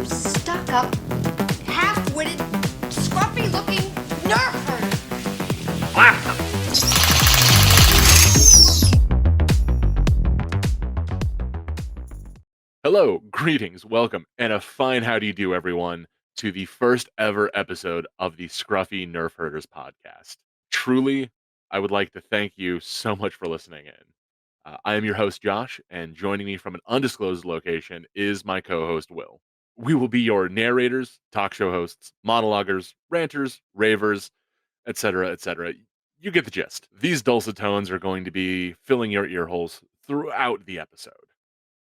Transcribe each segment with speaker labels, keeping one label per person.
Speaker 1: stuck-up, half-witted, scruffy-looking Nerf
Speaker 2: Hello, greetings, welcome, and a fine how do you do, everyone, to the first ever episode of the Scruffy Nerf Herders podcast. Truly, I would like to thank you so much for listening in. I am your host, Josh, and joining me from an undisclosed location is my co host, Will. We will be your narrators, talk show hosts, monologuers, ranters, ravers, etc., etc. You get the gist. These dulcet tones are going to be filling your ear holes throughout the episode.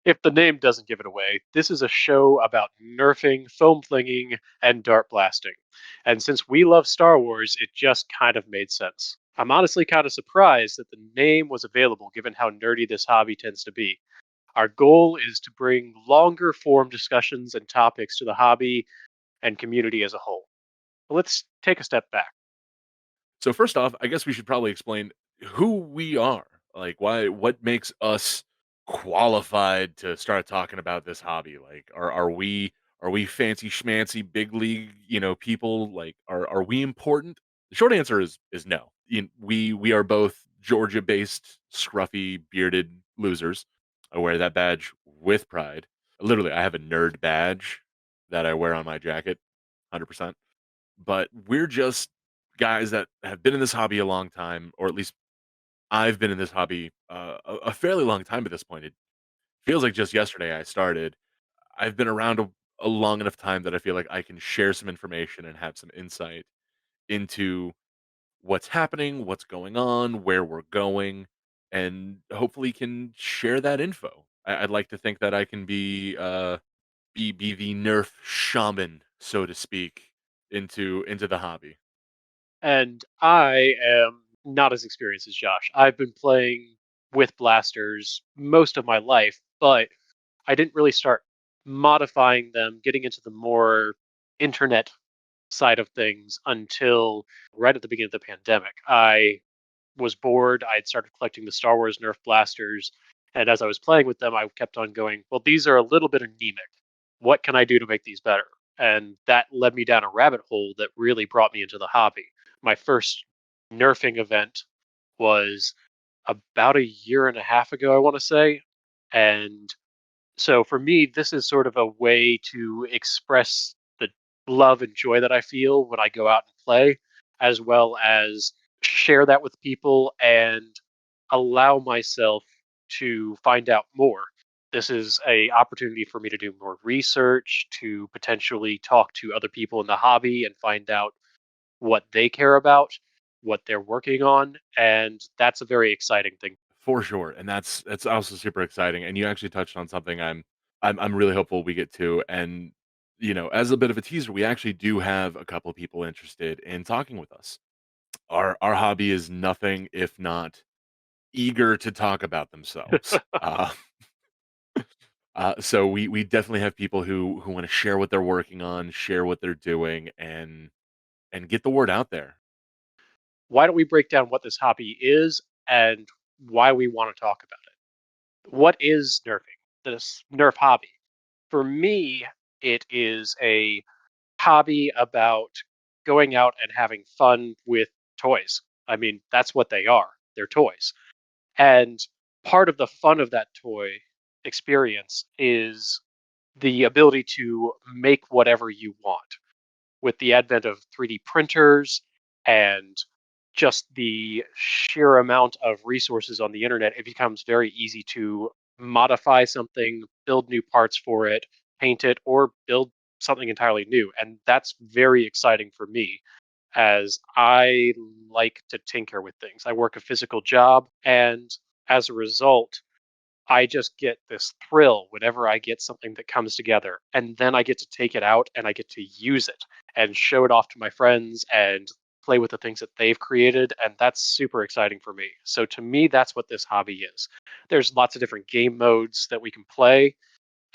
Speaker 3: If the name doesn't give it away, this is a show about nerfing, foam flinging, and dart blasting. And since we love Star Wars, it just kind of made sense. I'm honestly kind of surprised that the name was available given how nerdy this hobby tends to be. Our goal is to bring longer form discussions and topics to the hobby and community as a whole. But let's take a step back.
Speaker 2: So first off, I guess we should probably explain who we are. Like what makes us qualified to start talking about this hobby? Like are we fancy schmancy big league, people? Like are we important? The short answer is no. We are both Georgia-based scruffy bearded losers. I wear that badge with pride. Literally, I have a nerd badge that I wear on my jacket, 100%. But we're just guys that have been in this hobby a long time, or at least I've been in this hobby a fairly long time at this point. It feels like just yesterday I started. I've been around a long enough time that I feel like I can share some information and have some insight into what's happening, what's going on, where we're going, and hopefully can share that info. I'd like to think that I can be the Nerf shaman, so to speak, into the hobby.
Speaker 3: And I am not as experienced as Josh. I've been playing with blasters most of my life, but I didn't really start modifying them, getting into the more internet side of things until right at the beginning of the pandemic. I was bored. I had started collecting the Star Wars Nerf blasters. And as I was playing with them, I kept on going, well, these are a little bit anemic. What can I do to make these better? And that led me down a rabbit hole that really brought me into the hobby. My first nerfing event was about a year and a half ago, I want to say. And so for me, this is sort of a way to express the love and joy that I feel when I go out and play, as well as share that with people and allow myself to find out more. This is a opportunity for me to do more research, to potentially talk to other people in the hobby and find out what they care about, what they're working on, and that's a very exciting thing.
Speaker 2: For sure, and that's also super exciting, and you actually touched on something I'm really hopeful we get to, and, as a bit of a teaser, we actually do have a couple people interested in talking with us. Our hobby is nothing if not eager to talk about themselves. So we definitely have people who wanna share what they're working on, share what they're doing, and get the word out there.
Speaker 3: Why don't we break down what this hobby is and why we want to talk about it? What is nerfing? This Nerf hobby. For me, it is a hobby about going out and having fun with toys. I mean, that's what they are. They're toys. And part of the fun of that toy experience is the ability to make whatever you want. With the advent of 3D printers and just the sheer amount of resources on the internet, it becomes very easy to modify something, build new parts for it, paint it, or build something entirely new. And that's very exciting for me as I like to tinker with things. I work a physical job, and as a result, I just get this thrill whenever I get something that comes together, and then I get to take it out and I get to use it and show it off to my friends and play with the things that they've created, and that's super exciting for me. So to me, that's what this hobby is. There's lots of different game modes that we can play,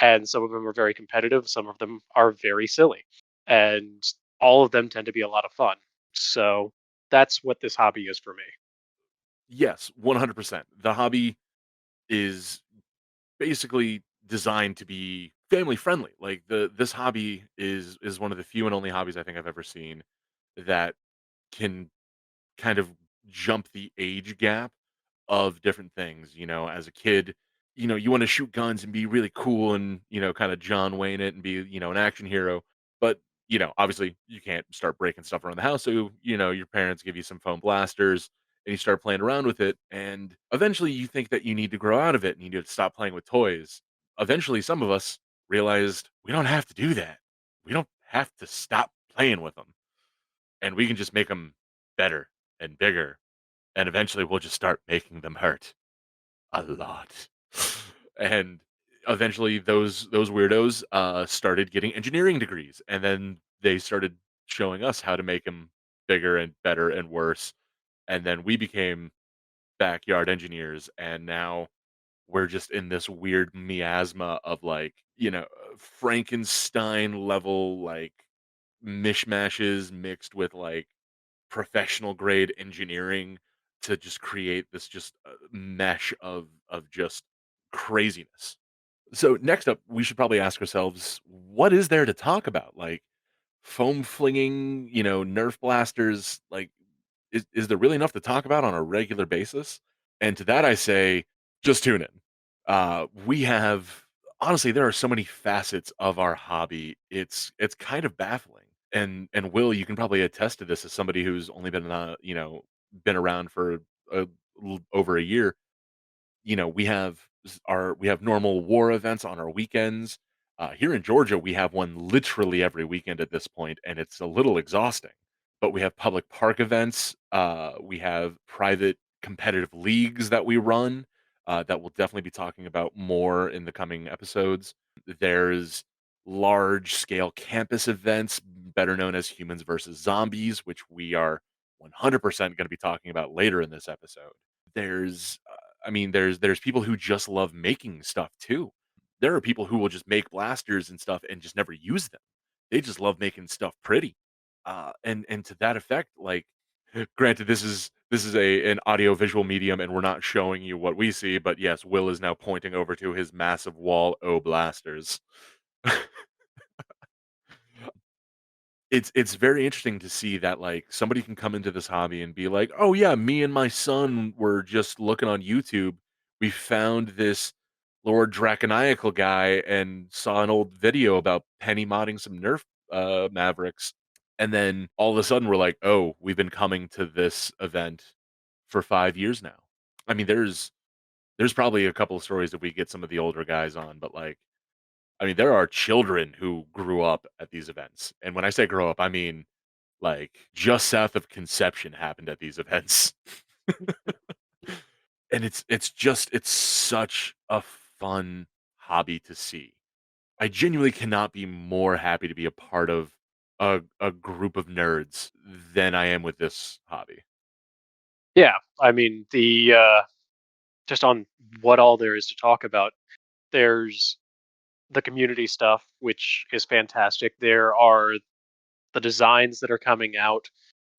Speaker 3: and some of them are very competitive, some of them are very silly, and all of them tend to be a lot of fun. So that's what this hobby is for me.
Speaker 2: Yes, 100%. The hobby is basically designed to be family friendly. Like this hobby is one of the few and only hobbies I think I've ever seen that can kind of jump the age gap of different things. As a kid, you want to shoot guns and be really cool and, kind of John Wayne it and be, an action hero. But, obviously you can't start breaking stuff around the house. So, your parents give you some foam blasters and you start playing around with it. And eventually you think that you need to grow out of it and you need to stop playing with toys. Eventually, some of us realized we don't have to do that. We don't have to stop playing with them, and we can just make them better and bigger, and eventually we'll just start making them hurt a lot. And eventually those weirdos started getting engineering degrees, and then they started showing us how to make them bigger and better and worse, and then we became backyard engineers, and now we're just in this weird miasma of, like, Frankenstein level, like, mishmashes mixed with, like, professional grade engineering to just create this just mesh of just craziness. So next up, we should probably ask ourselves, what is there to talk about? Like foam flinging, Nerf blasters. Like, is there really enough to talk about on a regular basis? And to that, I say, just tune in. We have honestly, there are so many facets of our hobby. It's kind of baffling. And Will, you can probably attest to this as somebody who's only been been around for over a year. We have normal war events on our weekends. Here in Georgia, we have one literally every weekend at this point, and it's a little exhausting. But we have public park events. We have private competitive leagues that we run that we'll definitely be talking about more in the coming episodes. There's large scale campus events, better known as Humans versus Zombies, which we are 100% going to be talking about later in this episode. There's there's people who just love making stuff too. There are people who will just make blasters and stuff and just never use them. They just love making stuff pretty. And to that effect, like, granted, this is an audio visual medium and we're not showing you what we see, but yes, Will is now pointing over to his massive wall o blasters. It's very interesting to see that, like, somebody can come into this hobby and be like, "Oh yeah, me and my son were just looking on YouTube. We found this Lord Draconiacal guy and saw an old video about penny modding some Nerf Mavericks." And then all of a sudden we're like, "Oh, we've been coming to this event for 5 years now." There's probably a couple of stories if we get some of the older guys on, but, like, there are children who grew up at these events. And when I say grow up, I mean like just south of Conception happened at these events. And it's such a fun hobby to see. I genuinely cannot be more happy to be a part of a group of nerds than I am with this hobby.
Speaker 3: Yeah, I mean the just on what all there is to talk about. There's the community stuff, which is fantastic. There are the designs that are coming out.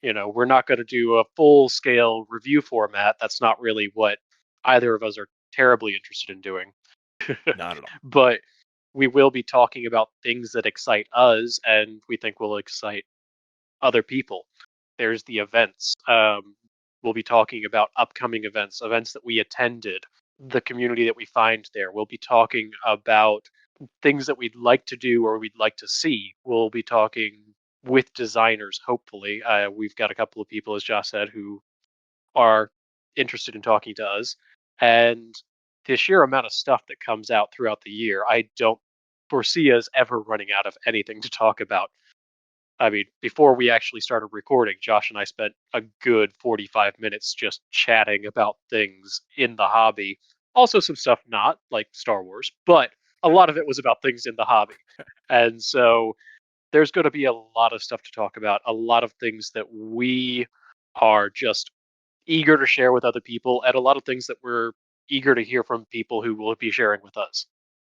Speaker 3: We're not going to do a full scale review format. That's not really what either of us are terribly interested in doing.
Speaker 2: Not at all.
Speaker 3: But we will be talking about things that excite us and we think will excite other people. There's the events. We'll be talking about upcoming events, events that we attended, the community that we find there. We'll be talking about things that we'd like to do or we'd like to see. We'll be talking with designers, hopefully. We've got a couple of people, as Josh said, who are interested in talking to us. And the sheer amount of stuff that comes out throughout the year, I don't foresee us ever running out of anything to talk about. I mean, before we actually started recording, Josh and I spent a good 45 minutes just chatting about things in the hobby. Also, some stuff not, like Star Wars, but a lot of it was about things in the hobby. And so there's going to be a lot of stuff to talk about, a lot of things that we are just eager to share with other people, and a lot of things that we're eager to hear from people who will be sharing with us.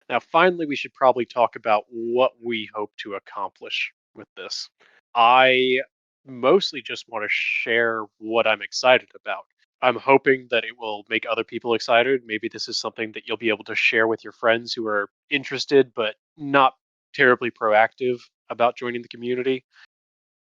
Speaker 3: Now, finally, we should probably talk about what we hope to accomplish with this. I mostly just want to share what I'm excited about. I'm hoping that it will make other people excited. Maybe this is something that you'll be able to share with your friends who are interested but not terribly proactive about joining the community.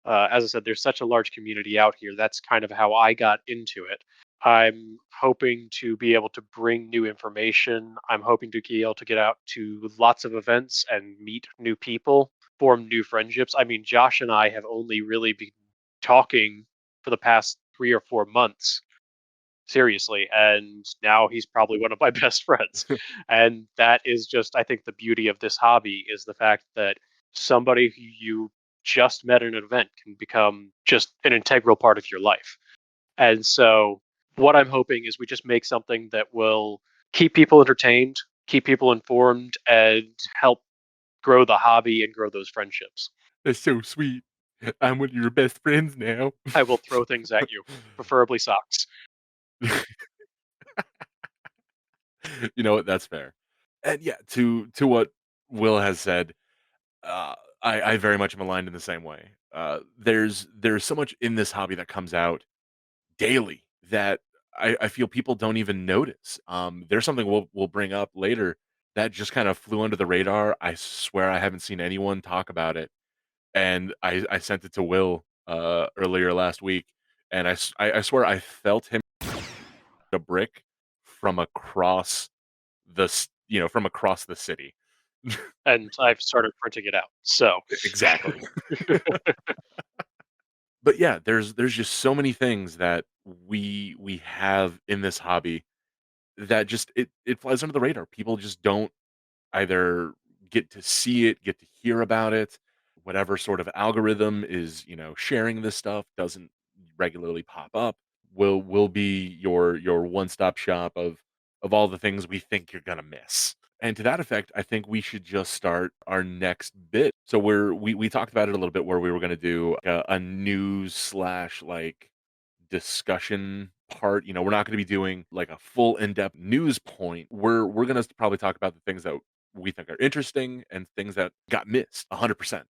Speaker 3: As I said, there's such a large community out here. That's kind of how I got into it. I'm hoping to be able to bring new information. I'm hoping to be able to get out to lots of events and meet new people, form new friendships. I mean, Josh and I have only really been talking for the past 3 or 4 months, seriously, and now he's probably one of my best friends. And that is just, I think, the beauty of this hobby is the fact that somebody who you just met at an event can become just an integral part of your life. And so what I'm hoping is we just make something that will keep people entertained, keep people informed, and help grow the hobby and grow those friendships.
Speaker 2: That's so sweet. I'm one of your best friends now.
Speaker 3: I will throw things at you, preferably socks.
Speaker 2: You know what? That's fair. And yeah, to what Will has said, I very much am aligned in the same way. There's so much in this hobby that comes out daily that I feel people don't even notice. There's something we'll bring up later that just kind of flew under the radar. I swear I haven't seen anyone talk about it, and I sent it to Will earlier last week, and I swear I felt him a brick from across from across the city.
Speaker 3: And I've started printing it out. So
Speaker 2: Exactly. But yeah, there's just so many things that we have in this hobby that just it flies under the radar. People just don't either get to see it, get to hear about it. Whatever sort of algorithm is, sharing this stuff doesn't regularly pop up. Will be your one-stop shop of all the things we think you're gonna miss. And to that effect, I think we should just start our next bit. So we talked about it a little bit where we were gonna do a news slash like discussion part. We're not going to be doing like a full in-depth news point. We're going to probably talk about the things that we think are interesting and things that got missed 100%.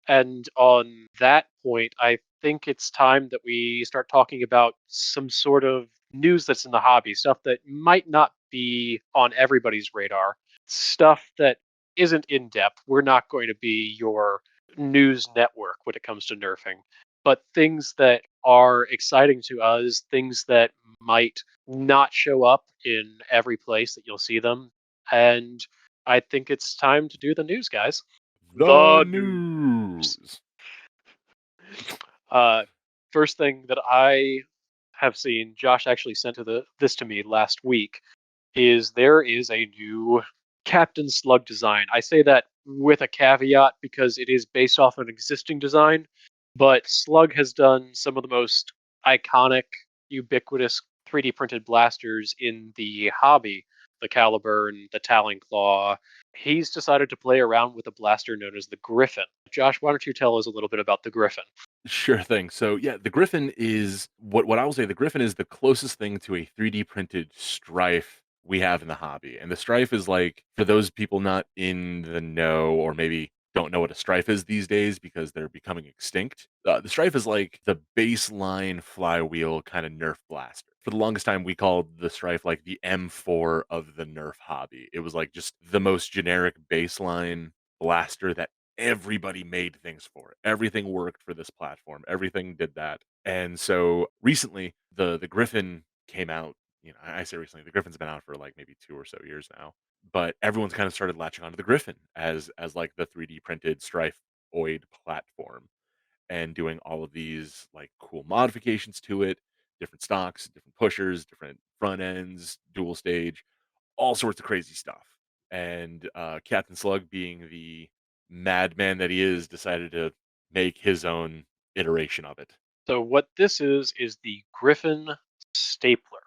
Speaker 3: And on that point, I think it's time that we start talking about some sort of news that's in the hobby, stuff that might not be on everybody's radar, stuff that isn't in depth. We're not going to be your news network when it comes to nerfing, but things that are exciting to us, things that might not show up in every place that you'll see them. And I think it's time to do the news, guys.
Speaker 2: The
Speaker 3: The news.
Speaker 2: news.
Speaker 3: Uh, First thing that I have seen, Josh actually sent this to me last week, is there is a new Captain Slug design. I say that with a caveat because it is based off an existing design, but Slug has done some of the most iconic, ubiquitous 3D printed blasters in the hobby, the Caliburn, the Talon Claw. He's decided to play around with a blaster known as the Griffin. Josh, why don't you tell us a little bit about the Griffin?
Speaker 2: Sure thing. So yeah, the Griffin is what I will say. The Griffin is the closest thing to a 3D printed Strife we have in the hobby, and the Strife is like for those people not in the know or maybe don't know what a Strife is these days because they're becoming extinct. The Strife is like the baseline flywheel kind of Nerf blaster. For the longest time, we called the Strife like the M4 of the Nerf hobby. It was like just the most generic baseline blaster that everybody made things for it. Everything worked for this platform. Everything did that. And so recently the Griffin came out. I say recently, the Griffin's been out for like maybe 2 or so years now. But everyone's kind of started latching onto the Griffin as like the 3D printed Strife-oid platform and doing all of these like cool modifications to it, different stocks, different pushers, different front ends, dual stage, all sorts of crazy stuff. And Captain Slug, being the madman that he is, decided to make his own iteration of it.
Speaker 3: So, what this is the Griffin stapler.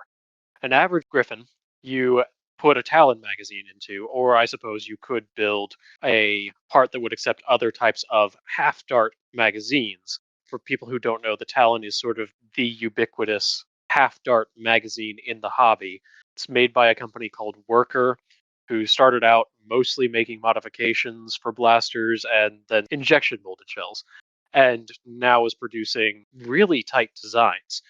Speaker 3: An average Griffin, you put a Talon magazine into, or I suppose you could build a part that would accept other types of half dart magazines. For people who don't know, the Talon is sort of the ubiquitous half dart magazine in the hobby. It's made by a company called Worker, who started out mostly making modifications for blasters and then injection molded shells, and now is producing really tight designs.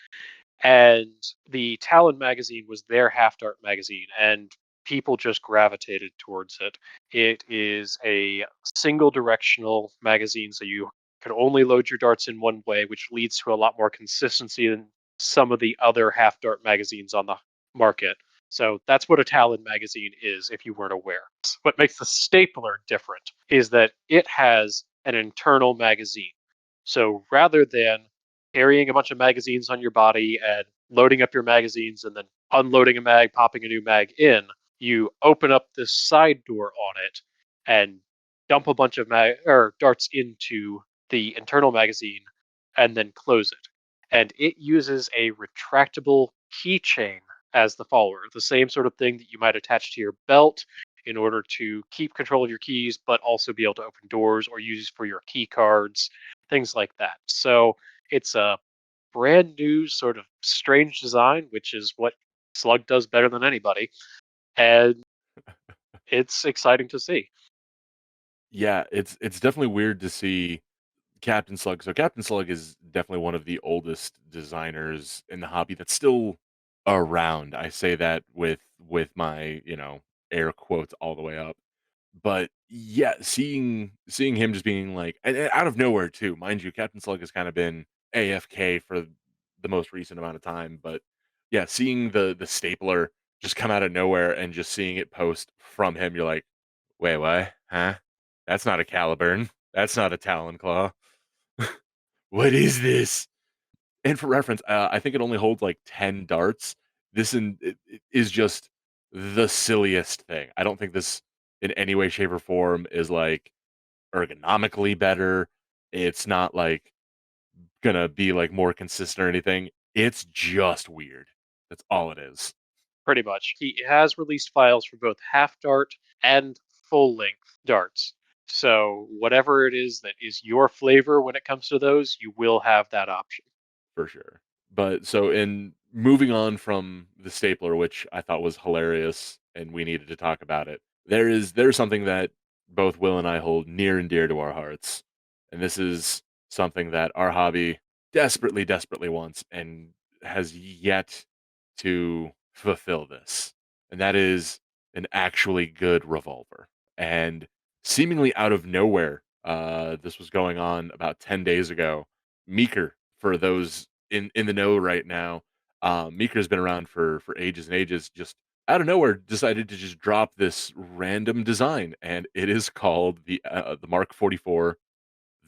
Speaker 3: And the Talon magazine was their half dart magazine, and people just gravitated towards it. It is a single directional magazine, so you can only load your darts in one way, which leads to a lot more consistency than some of the other half dart magazines on the market. So that's what a Talon magazine is, if you weren't aware. What makes the stapler different is that it has an internal magazine. So rather than carrying a bunch of magazines on your body and loading up your magazines and then unloading a mag, popping a new mag in, you open up this side door on it and dump a bunch of darts into the internal magazine and then close it. And it uses a retractable keychain as the follower, the same sort of thing that you might attach to your belt in order to keep control of your keys, but also be able to open doors or use for your key cards, things like that. So it's a brand new sort of strange design, which is what Slug does better than anybody. And it's exciting to see.
Speaker 2: Yeah, it's definitely weird to see Captain Slug. So Captain Slug is definitely one of the oldest designers in the hobby that's still around. I say that with my, air quotes all the way up. But yeah, seeing him just being like and out of nowhere too, mind you, Captain Slug has kind of been AFK for the most recent amount of time, but yeah, seeing the stapler just come out of nowhere and just seeing it post from him, you're like, wait, what? Huh? That's not a Caliburn. That's not a Talon Claw. What is this? And for reference, I think it only holds like 10 darts. It is just the silliest thing. I don't think this in any way, shape, or form is like ergonomically better. It's not like gonna be like more consistent or anything. It's just weird. That's all it is.
Speaker 3: Pretty much. He has released files for both half dart and full length darts. So whatever it is that is your flavor when it comes to those, you will have that option.
Speaker 2: For sure. But so in moving on from the stapler, which I thought was hilarious and we needed to talk about it, there's something that both Will and I hold near and dear to our hearts. And this is something that our hobby desperately, desperately wants and has yet to fulfill this. And that is an actually good revolver. And seemingly out of nowhere, this was going on about 10 days ago. Meeker, for those in the know right now, Meeker's been around for ages and ages. Just out of nowhere, decided to just drop this random design, and it is called the Mark 44,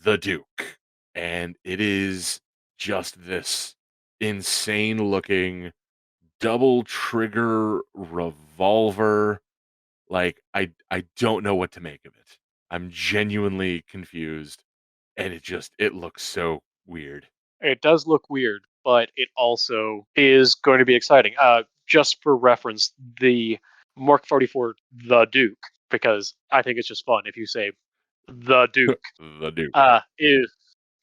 Speaker 2: the Duke, and it is just this insane looking double trigger revolver. Like I don't know what to make of it. I'm genuinely confused, and it looks so weird.
Speaker 3: It does look weird, but it also is going to be exciting. Just for reference, the Mark 44, the Duke, because I think it's just fun if you say the Duke,
Speaker 2: The Duke.
Speaker 3: uh, is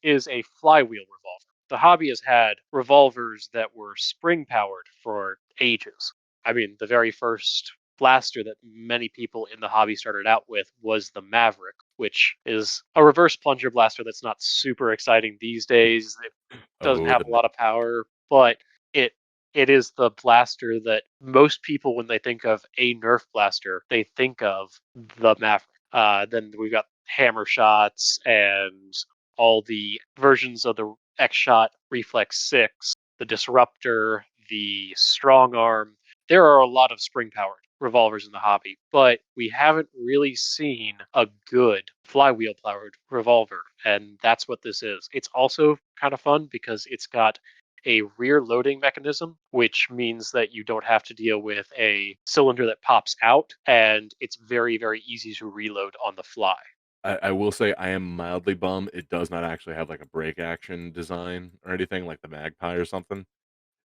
Speaker 3: is a flywheel revolver. The hobby has had revolvers that were spring powered for ages. I mean, the very first blaster that many people in the hobby started out with was the Maverick, which is a reverse plunger blaster that's not super exciting these days. It doesn't
Speaker 2: Oh,
Speaker 3: have a lot of power, but it it is the blaster that most people, when they think of a Nerf blaster, they think of the Maverick. Then we've got hammer shots and all the versions of the X Shot Reflex 6, the Disruptor, the Strong Arm. There are a lot of spring powered revolvers in the hobby, but we haven't really seen a good flywheel powered revolver, and that's what this is. It's also kind of fun because it's got a rear loading mechanism, which means that you don't have to deal with a cylinder that pops out, and it's very, very easy to reload on the fly.
Speaker 2: I will say I am mildly bummed it does not actually have like a break action design or anything like the Magpie or something.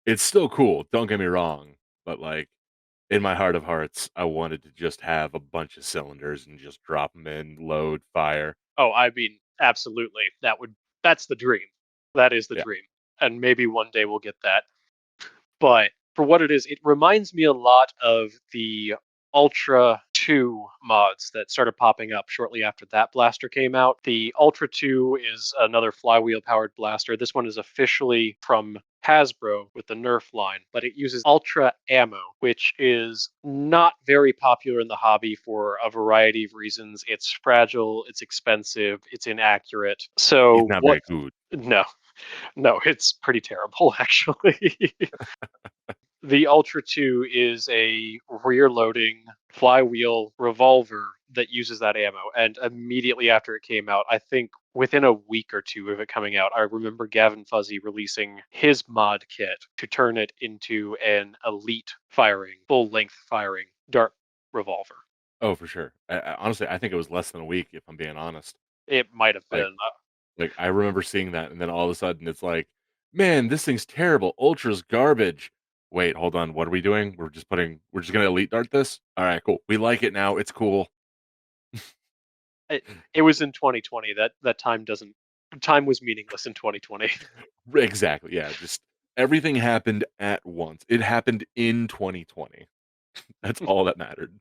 Speaker 2: It's still cool, don't get me wrong, but like in my heart of hearts, I wanted to just have a bunch of cylinders and just drop them in, load, fire.
Speaker 3: Oh, I mean, absolutely. That's the dream. That is the
Speaker 2: Yeah.
Speaker 3: dream. And maybe one day we'll get that. But for what it is, it reminds me a lot of the Ultra 2 mods that started popping up shortly after that blaster came out. The Ultra 2 is another flywheel powered blaster. This one is officially from Hasbro with the Nerf line, but it uses Ultra Ammo, which is not very popular in the hobby for a variety of reasons. It's fragile, it's expensive, it's inaccurate.
Speaker 2: It's
Speaker 3: So
Speaker 2: not
Speaker 3: what?
Speaker 2: very good.
Speaker 3: No, no, it's pretty terrible actually. The Ultra 2 is a rear loading flywheel revolver that uses that ammo. And immediately after it came out, I think within a week or two of it coming out, I remember Gavin Fuzzy releasing his mod kit to turn it into an elite firing, full length firing dart revolver.
Speaker 2: Oh, for sure. Honestly, I think it was less than a week, if I'm being honest.
Speaker 3: It might have
Speaker 2: Like
Speaker 3: been.
Speaker 2: I remember seeing that, and then all of a sudden it's like, "Man, this thing's terrible. Ultra's garbage." Wait, hold on. What are we doing? We're just gonna elite dart this? All right, cool. We like it now. It's cool.
Speaker 3: It was in 2020. That time was meaningless in 2020.
Speaker 2: Exactly. Yeah. Just everything happened at once. It happened in 2020. That's all that mattered.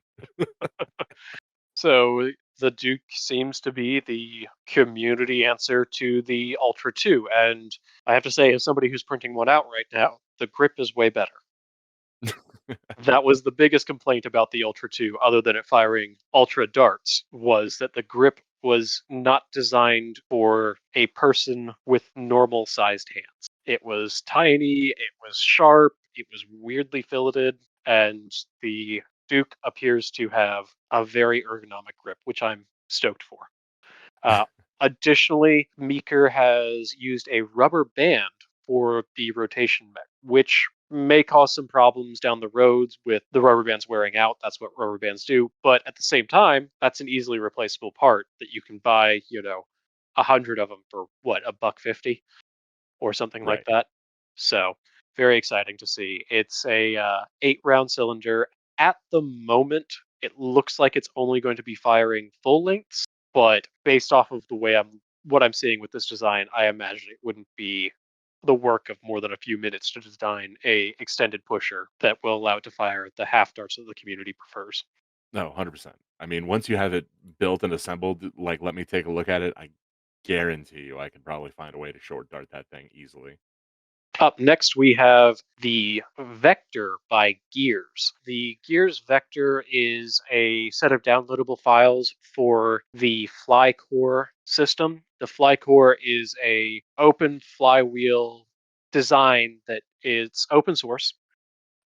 Speaker 3: So the Duke seems to be the community answer to the Ultra 2. And I have to say, as somebody who's printing one out right now, the grip is way better. That was the biggest complaint about the Ultra 2, other than it firing Ultra darts, was that the grip was not designed for a person with normal sized hands. It was tiny, it was sharp, it was weirdly filleted, and the Duke appears to have a very ergonomic grip, which I'm stoked for. Uh, Additionally, Meeker has used a rubber band for the rotation mech, which may cause some problems down the roads with the rubber bands wearing out. That's what rubber bands do. But at the same time, that's an easily replaceable part that you can buy, 100 of them for what, $1.50 or something like
Speaker 2: Right.
Speaker 3: that. So very exciting to see. It's a 8-round cylinder. At the moment, it looks like it's only going to be firing full lengths, but based off of the way what I'm seeing with this design, I imagine it wouldn't be the work of more than a few minutes to design a extended pusher that will allow it to fire the half darts that the community prefers.
Speaker 2: No, 100%. I mean, once you have it built and assembled, like, let me take a look at it. I guarantee you I could probably find a way to short dart that thing easily.
Speaker 3: Up next, we have the Vector by Gears. The Gears Vector is a set of downloadable files for the Flycore system. The Flycore is a open flywheel design that is open source.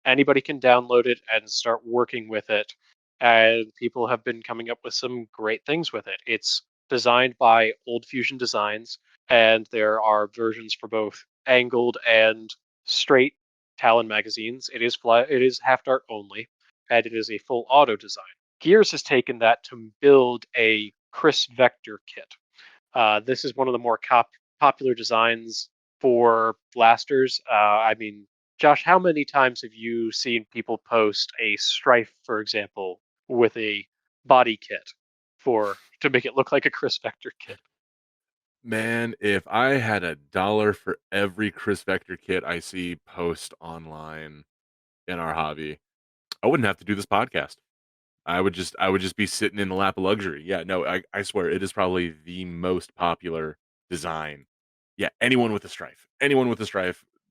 Speaker 3: Anybody can download it and start working with it. And people have been coming up with some great things with it. It's designed by Old Fusion Designs, and there are versions for both angled and straight Talon magazines. It is half dart only, and it is a full auto design. Gears has taken that to build a Chris Vector kit. This is one of the more popular designs for blasters. I mean, Josh, how many times have you seen people post a Strife, for example, with a body kit to make it look like a Chris Vector kit?
Speaker 2: Man, if I had a dollar for every Chris Vector kit I see post online in our hobby, I wouldn't have to do this podcast. I would just be sitting in the lap of luxury. Yeah, no, I swear it is probably the most popular design. Yeah, anyone with a strife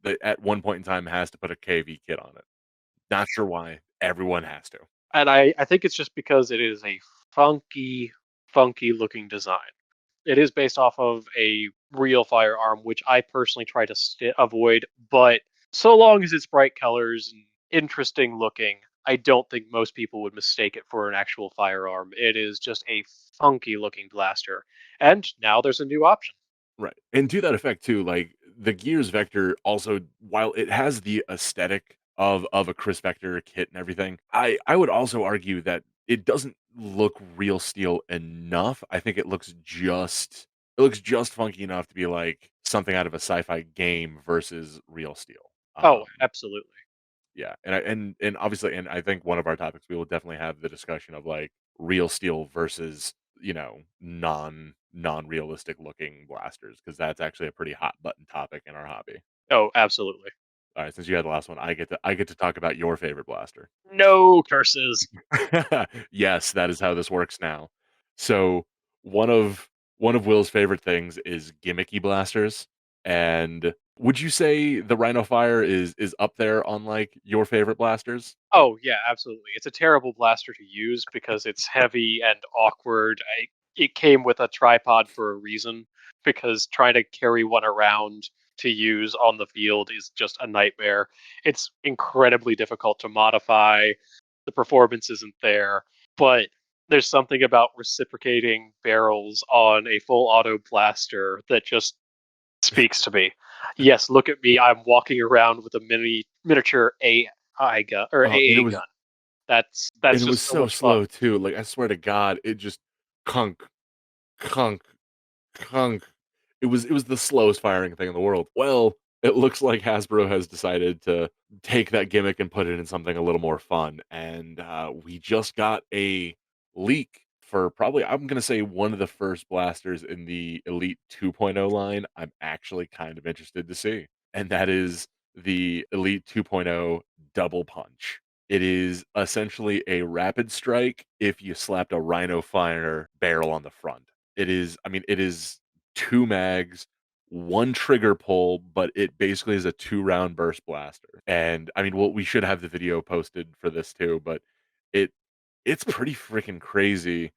Speaker 2: that at one point in time has to put a KV kit on it. Not sure why. Everyone has to.
Speaker 3: And I think it's just because it is a funky, funky looking design. It is based off of a real firearm, which I personally try to avoid. But so long as it's bright colors and interesting looking, I don't think most people would mistake it for an actual firearm. It is just a funky looking blaster. And now there's a new option.
Speaker 2: Right. And to that effect too, like the Gears Vector also, while it has the aesthetic of a Chris Vector kit and everything, I would also argue that it doesn't look real steel enough. I think it looks just funky enough to be like something out of a sci-fi game versus real steel.
Speaker 3: Oh, absolutely.
Speaker 2: Yeah, and obviously, and I think one of our topics we will definitely have the discussion of like real steel versus non-realistic looking blasters because that's actually a pretty hot button topic in our hobby.
Speaker 3: Oh, absolutely.
Speaker 2: All right, since you had the last one, I get to talk about your favorite blaster.
Speaker 3: No curses.
Speaker 2: Yes, that is how this works now. So one of one of Will's favorite things is gimmicky blasters. And would you say the Rhino Fire is up there on like your favorite blasters?
Speaker 3: Oh yeah, absolutely. It's a terrible blaster to use because it's heavy and awkward. It came with a tripod for a reason because trying to carry one around to use on the field is just a nightmare. It's incredibly difficult to modify. The performance isn't there, but there's something about reciprocating barrels on a full auto blaster that just speaks to me. Yes, look at me. I'm walking around with a miniature AI gun or
Speaker 2: And
Speaker 3: AA gun. That's
Speaker 2: it was
Speaker 3: just so
Speaker 2: so
Speaker 3: much fun.
Speaker 2: slow too. Like I swear to God, it just kunk, kunk, kunk. It was the slowest firing thing in the world. Well, it looks like Hasbro has decided to take that gimmick and put it in something a little more fun. And we just got a leak for probably I'm gonna say one of the first blasters in the Elite 2.0 line. I'm actually kind of interested to see, and that is the Elite 2.0 Double Punch. It is essentially a rapid strike if you slapped a Rhino Fire barrel on the front. It is 2 mags, 1 trigger pull, but it basically is a 2-round burst blaster. And, I mean, well, we should have the video posted for this too, but it it's pretty freaking crazy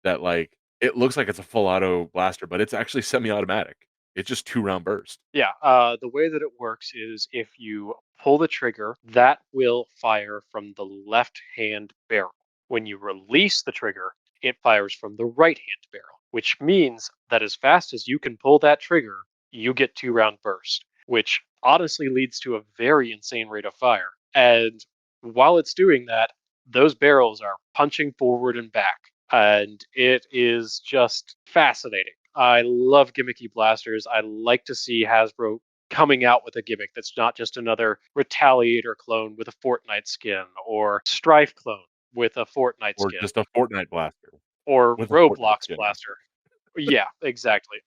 Speaker 2: that, like, it looks like it's a full auto blaster, but it's actually semi-automatic. It's just 2-round burst.
Speaker 3: Yeah, the way that it works is if you pull the trigger, that will fire from the left hand barrel. When you release the trigger, it fires from the right hand barrel, which means that as fast as you can pull that trigger, you get 2 round burst, which honestly leads to a very insane rate of fire. And while it's doing that, those barrels are punching forward and back, and it is just fascinating. I love gimmicky blasters. I like to see Hasbro coming out with a gimmick that's not just another Retaliator clone with a Fortnite skin, or Strife clone with a Fortnite
Speaker 2: Or
Speaker 3: skin,
Speaker 2: just a Fortnite blaster
Speaker 3: or
Speaker 2: with a Fortnite
Speaker 3: Roblox
Speaker 2: skin, yeah.
Speaker 3: blaster. Yeah, exactly.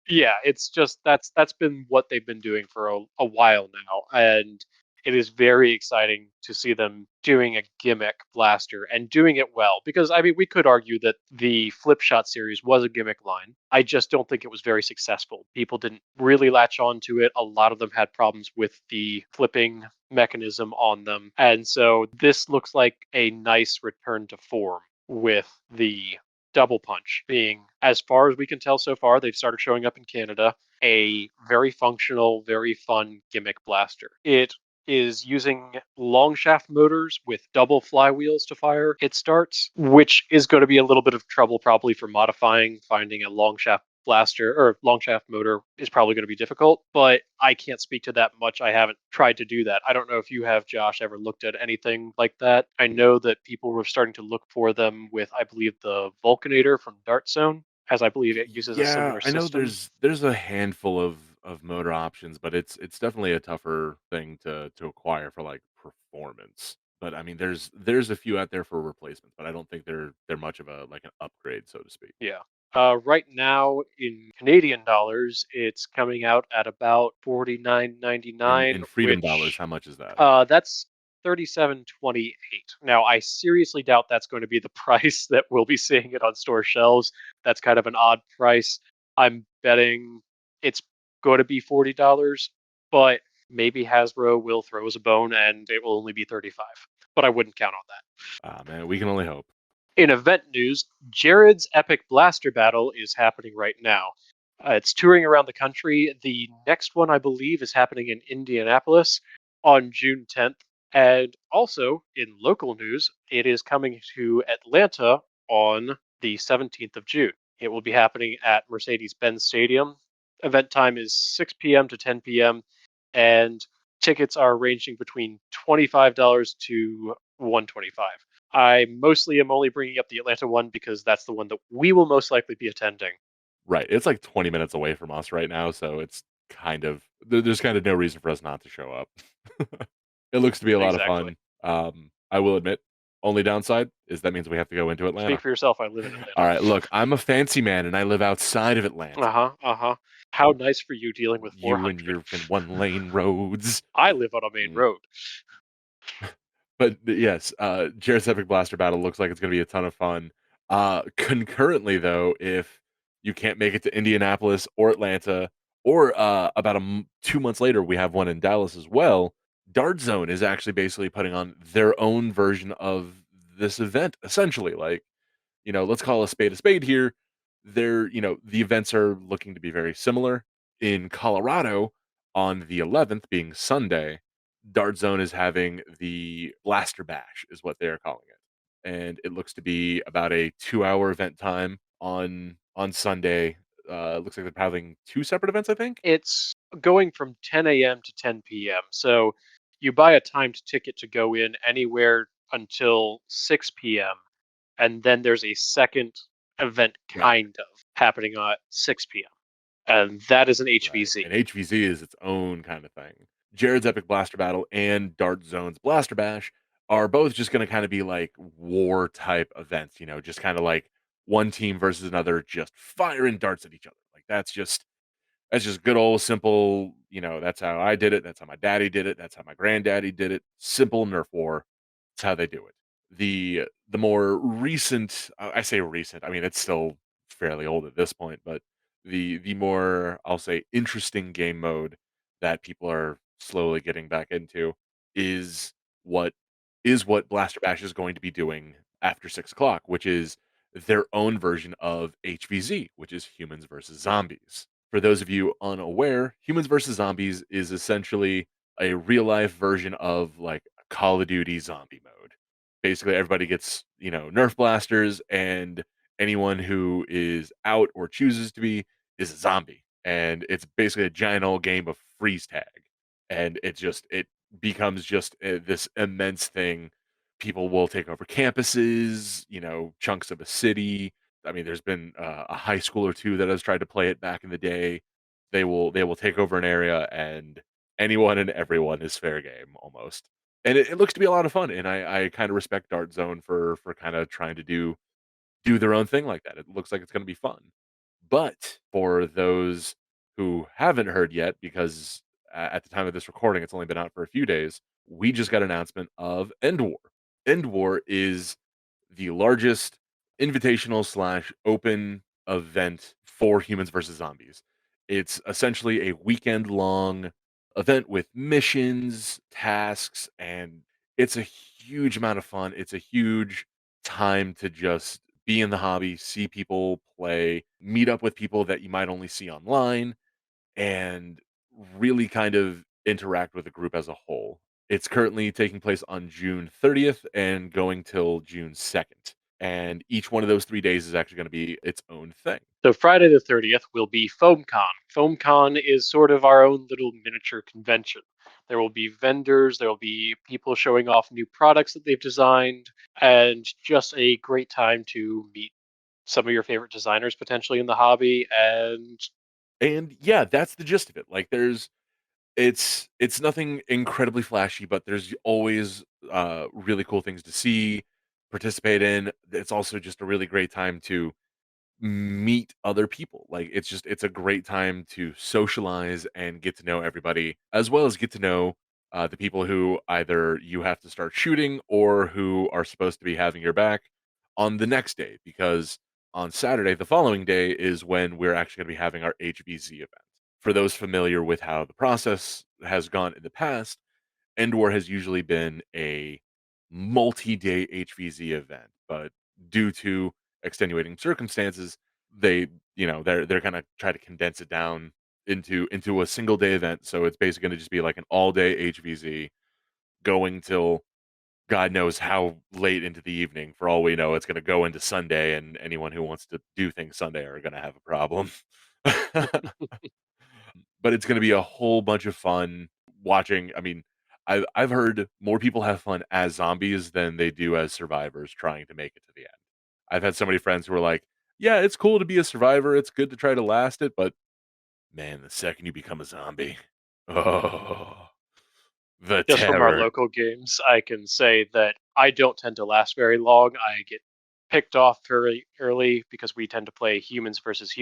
Speaker 3: Yeah, it's just that's been what they've been doing for a while now, and it is very exciting to see them doing a gimmick blaster and doing it well. Because I mean, we could argue that the Flip Shot series was a gimmick line. I just don't think it was very successful. People didn't really latch on to it. A lot of them had problems with the flipping mechanism on them, and so this looks like a nice return to form with the Double Punch being, as far as we can tell so far, they've started showing up in Canada, a very functional, very fun gimmick blaster. It is using long shaft motors with double flywheels to fire. It starts, which is going to be a little bit of trouble probably for modifying. Finding a long shaft blaster or long shaft motor is probably going to be difficult, but I can't speak to that much. I haven't tried to do that. I don't know if you have, Josh, ever looked at anything like that. I know that people were starting to look for them with, I believe, the Vulcanator from Dart Zone, as I believe it uses a
Speaker 2: Yeah,
Speaker 3: similar
Speaker 2: I know
Speaker 3: system.
Speaker 2: there's a handful of motor options, but it's definitely a tougher thing to acquire for, like, performance. But, I mean, there's a few out there for replacements, but I don't think they're much of a like, an upgrade, so to speak.
Speaker 3: Yeah. Right now in Canadian dollars, it's coming out at about 49.99,
Speaker 2: In freedom dollars,
Speaker 3: which
Speaker 2: how much is that?
Speaker 3: that's 37.28. Now, I seriously doubt that's going to be the price that we'll be seeing it on store shelves. That's kind of an odd price. I'm betting it's going to be $40, but maybe Hasbro will throw us a bone and it will only be 35. But I wouldn't count on that.
Speaker 2: Ah, man, we can only hope.
Speaker 3: In event news, Jared's Epic Blaster Battle is happening right now. It's touring around the country. The next one, I believe, is happening in Indianapolis on June 10th. And also, in local news, it is coming to Atlanta on the 17th of June. It will be happening at Mercedes Benz Stadium. Event time is 6 p.m. to 10 p.m. And tickets are ranging between $25 to $125. I mostly am only bringing up the Atlanta one because that's the one that we will most likely be attending.
Speaker 2: Right, it's like 20 minutes away from us right now, so it's kind of there's kind of no reason for us not to show up. It looks to be a lot of
Speaker 3: Exactly.
Speaker 2: fun. I will admit, only downside is that means we have to go into
Speaker 3: Speak
Speaker 2: Atlanta.
Speaker 3: for yourself. I live in
Speaker 2: All
Speaker 3: Atlanta.
Speaker 2: right, look, I'm a fancy man and I live outside of Atlanta.
Speaker 3: Uh huh. Uh huh. How nice for you dealing with
Speaker 2: You and
Speaker 3: 400.
Speaker 2: your fucking one-lane roads.
Speaker 3: I live on a main
Speaker 2: Mm.
Speaker 3: road.
Speaker 2: But yes, Jared's Epic Blaster Battle looks like it's gonna be a ton of fun. Concurrently though, if you can't make it to Indianapolis or Atlanta, Or about 2 months later, we have one in Dallas as well. Dart Zone is actually basically putting on their own version of this event, essentially. Like, let's call a spade here. The events are looking to be very similar. In Colorado, on the 11th, being Sunday, Dart Zone is having the Blaster Bash, is what they are calling it. And it looks to be about a 2-hour event time on Sunday. Looks like they're having two separate events, I think.
Speaker 3: It's going from 10 a.m. to 10 p.m. So you buy a timed ticket to go in anywhere until 6 p.m. And then there's a second event
Speaker 2: Right.
Speaker 3: kind of happening at 6 p.m. And that is an
Speaker 2: Right,
Speaker 3: HVZ.
Speaker 2: and HVZ is its own kind of thing. Jared's Epic Blaster Battle and Dart Zone's Blaster Bash are both just gonna kinda be like war type events, just kinda like one team versus another just firing darts at each other. Like, that's just good old simple, that's how I did it, that's how my daddy did it, that's how my granddaddy did it. Simple Nerf war. That's how they do it. The more recent, I say recent, I mean, it's still fairly old at this point, but the more, I'll say, interesting game mode that people are slowly getting back into is what what Blaster Bash is going to be doing after 6 o'clock, which is their own version of HVZ, which is Humans versus Zombies. For those of you unaware, Humans versus Zombies is essentially a real life version of like Call of Duty zombie mode. Basically, everybody gets, Nerf blasters, and anyone who is out or chooses to be is a zombie. And it's basically a giant old game of freeze tag. And it becomes just this immense thing. People will take over campuses, chunks of a city. I mean, there's been a high school or two that has tried to play it back in the day. They will take over an area, and anyone and everyone is fair game almost. And it looks to be a lot of fun, and I kind of respect Dart Zone for kind of trying to do their own thing like that. It looks like it's going to be fun. But for those who haven't heard yet, because at the time of this recording, it's only been out for a few days, we just got an announcement of End War. End War is the largest invitational slash open event for Humans versus Zombies. It's essentially a weekend long event with missions, tasks, and it's a huge amount of fun. It's a huge time to just be in the hobby, see people play, meet up with people that you might only see online, and really kind of interact with the group as a whole. It's currently taking place on June 30th and going till June 2nd. And each one of those 3 days is actually going to be its own thing.
Speaker 3: So Friday the 30th will be FoamCon. FoamCon is sort of our own little miniature convention. There will be vendors, there will be people showing off new products that they've designed, and just a great time to meet some of your favorite designers potentially in the hobby. And
Speaker 2: And yeah, that's the gist of it. Like it's nothing incredibly flashy, but there's always really cool things to see, participate in. It's also just a really great time to meet other people. Like it's a great time to socialize and get to know everybody, as well as get to know the people who either you have to start shooting or who are supposed to be having your back on the next day. Because on Saturday, the following day, is when we're actually going to be having our HBZ event. For those familiar with how the process has gone in the past, Endor has usually been a multi-day HVZ event, but due to extenuating circumstances, they're gonna try to condense it down into a single day event. So it's basically gonna just be like an all day HVZ going till God knows how late into the evening. For all we know, it's gonna go into Sunday, and anyone who wants to do things Sunday are gonna have a problem. But it's gonna be a whole bunch of fun watching. I mean, I've heard more people have fun as zombies than they do as survivors trying to make it to the end. I've had so many friends who are like, "Yeah, it's cool to be a survivor. It's good to try to last it, but man, the second you become a zombie, oh, the
Speaker 3: just from our
Speaker 2: terror."
Speaker 3: local games, I can say that I don't tend to last very long. I get picked off very early because we tend to play humans versus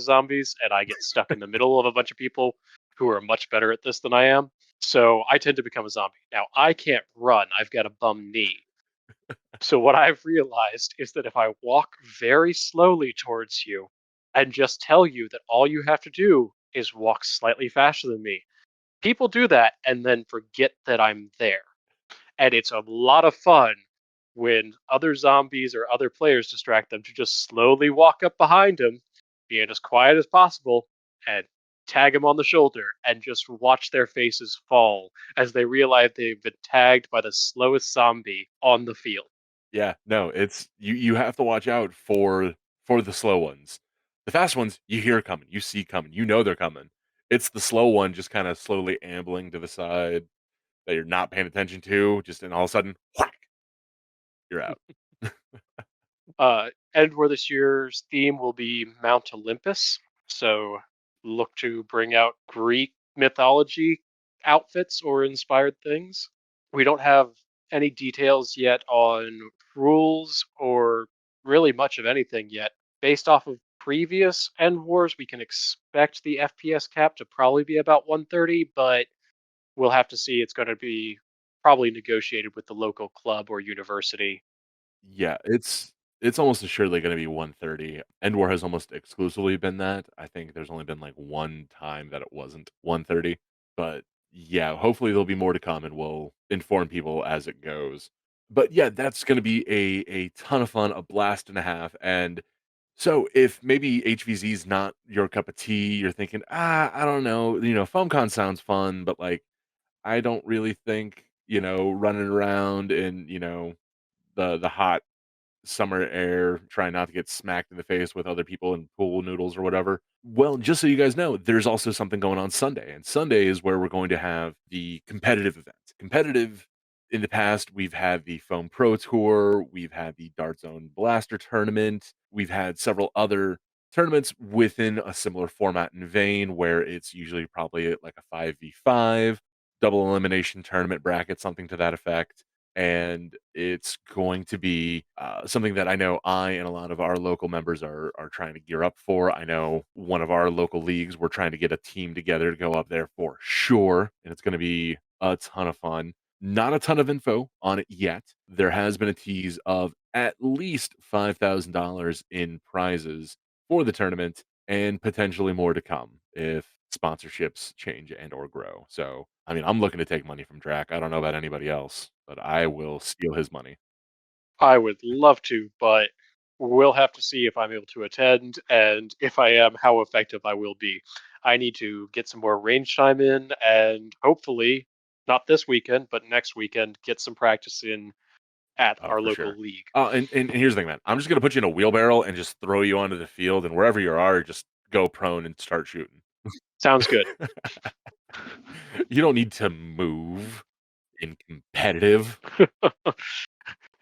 Speaker 3: zombies, and I get stuck in the middle of a bunch of people who are much better at this than I am. So I tend to become a zombie. Now I can't run. I've got a bum knee. So what I've realized is that if I walk very slowly towards you and just tell you that all you have to do is walk slightly faster than me. People do that and then forget that I'm there. And it's a lot of fun when other zombies or other players distract them to just slowly walk up behind him, being as quiet as possible, and tag him on the shoulder and just watch their faces fall as they realize they've been tagged by the slowest zombie on the field.
Speaker 2: Yeah, no, it's you have to watch out for the slow ones. The fast ones, you hear coming, you see coming, you know they're coming. It's the slow one just kinda slowly ambling to the side that you're not paying attention to, just and all of a sudden, whack, you're out.
Speaker 3: Edward this year's theme will be Mount Olympus. So look to bring out Greek mythology outfits or inspired things. We don't have any details yet on rules or really much of anything yet. Based off of previous End Wars, we can expect the FPS cap to probably be about 130, but we'll have to see. It's going to be probably negotiated with the local club or university.
Speaker 2: Yeah, it's almost assuredly gonna be 130. End War has almost exclusively been that. I think there's only been, like, one time that it wasn't 130, but, yeah, hopefully there'll be more to come, and we'll inform people as it goes. But, yeah, that's gonna be a ton of fun, a blast and a half, and so if maybe HVZ is not your cup of tea, you're thinking, I don't know, FoamCon sounds fun, but, like, I don't really think, running around in, the hot summer air, trying not to get smacked in the face with other people in pool noodles or whatever. Well, just so you guys know, there's also something going on Sunday, and Sunday is where we're going to have the competitive event. Competitive in the past, we've had the Foam Pro Tour, we've had the Dart Zone Blaster Tournament, we've had several other tournaments within a similar format and vein where it's usually probably like a 5v5 double elimination tournament bracket, something to that effect, and it's going to be something that I know I and a lot of our local members are trying to gear up for. I know one of our local leagues, we're trying to get a team together to go up there for sure, and it's going to be a ton of fun. Not a ton of info on it yet. There has been a tease of at least $5,000 in prizes for the tournament, and potentially more to come if sponsorships change and or grow. So, I mean, I'm looking to take money from Drac. I don't know about anybody else, but I will steal his money.
Speaker 3: I would love to, but we'll have to see if I'm able to attend, and if I am, how effective I will be. I need to get some more range time in, and hopefully, not this weekend, but next weekend, get some practice in at
Speaker 2: Oh,
Speaker 3: our
Speaker 2: for
Speaker 3: local
Speaker 2: sure.
Speaker 3: league.
Speaker 2: And here's the thing, man. I'm just gonna put you in a wheelbarrow and just throw you onto the field, and wherever you are, just go prone and start shooting.
Speaker 3: Sounds good.
Speaker 2: You don't need to move in competitive.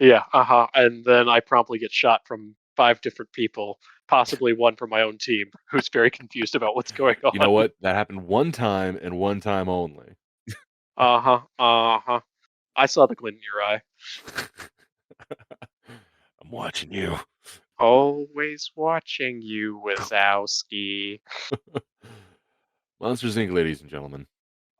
Speaker 3: Yeah, uh-huh. And then I promptly get shot from 5 different people, possibly one from my own team, who's very confused about what's going
Speaker 2: You
Speaker 3: on.
Speaker 2: know what? That happened one time and one time only.
Speaker 3: Uh-huh, uh-huh. I saw the glint in your eye.
Speaker 2: I'm watching you.
Speaker 3: Always watching you, Wazowski.
Speaker 2: Monsters Inc., ladies and gentlemen.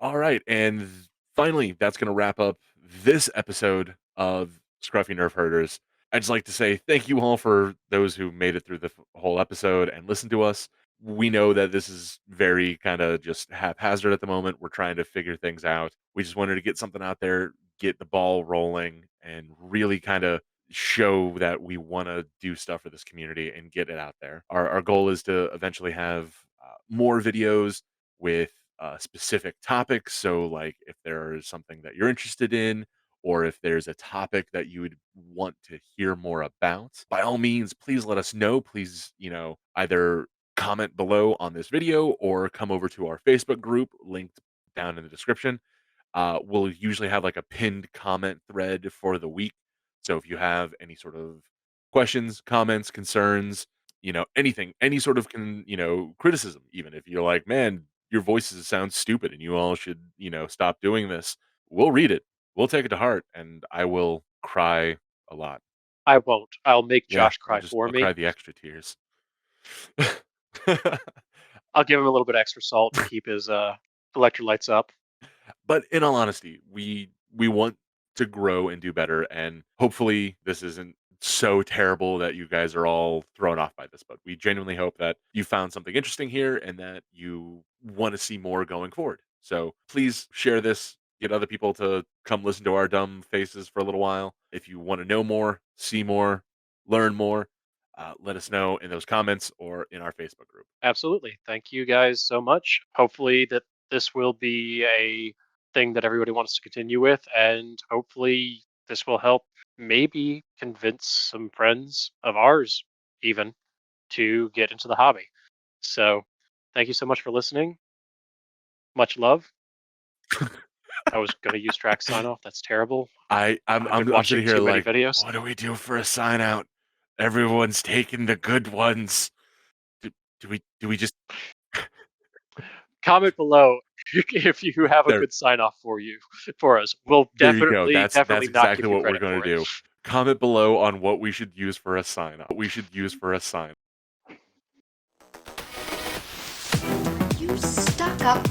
Speaker 2: All right, and finally, that's going to wrap up this episode of Scruffy Nerf Herders. I'd just like to say thank you all for those who made it through the whole episode and listened to us. We know that this is very kind of just haphazard at the moment. We're trying to figure things out. We just wanted to get something out there, get the ball rolling, and really kind of show that we want to do stuff for this community and get it out there. Our goal is to eventually have more videos with specific topics. So, like, if there is something that you're interested in, or if there's a topic that you would want to hear more about, by all means, please let us know. Please, either comment below on this video or come over to our Facebook group linked down in the description. We'll usually have like a pinned comment thread for the week. So if you have any sort of questions, comments, concerns, anything, any sort of criticism, even if you're like, man, your voices sound stupid and you all should, stop doing this, we'll read it. We'll take it to heart, and I will cry a lot.
Speaker 3: I won't. I'll make
Speaker 2: Yeah,
Speaker 3: Josh cry for
Speaker 2: I'll
Speaker 3: me.
Speaker 2: cry the extra tears.
Speaker 3: I'll give him a little bit extra salt to keep his electrolytes up.
Speaker 2: But in all honesty, we want to grow and do better, and hopefully this isn't so terrible that you guys are all thrown off by this, but we genuinely hope that you found something interesting here and that you want to see more going forward. So please share this, get other people to come listen to our dumb faces for a little while. If you want to know more, see more, learn more, let us know in those comments or in our Facebook group.
Speaker 3: Absolutely. Thank you guys so much. Hopefully that this will be a thing that everybody wants to continue with, and hopefully this will help maybe convince some friends of ours even to get into the hobby. So, thank you so much for listening. Much love. I was going to use track sign off. That's terrible.
Speaker 2: I'm
Speaker 3: I've been
Speaker 2: I'm
Speaker 3: watching
Speaker 2: sitting here
Speaker 3: too many
Speaker 2: like,
Speaker 3: videos.
Speaker 2: what do we do for a sign out? Everyone's taking the good ones. Do, do we just
Speaker 3: Comment below if you have a
Speaker 2: there
Speaker 3: good sign off for us. We'll
Speaker 2: there you go. That's
Speaker 3: definitely not give
Speaker 2: exactly
Speaker 3: you
Speaker 2: what we're
Speaker 3: credit
Speaker 2: gonna
Speaker 3: for it.
Speaker 2: do. Comment below on what we should use for a sign. What we should use for a sign.
Speaker 1: You stuck up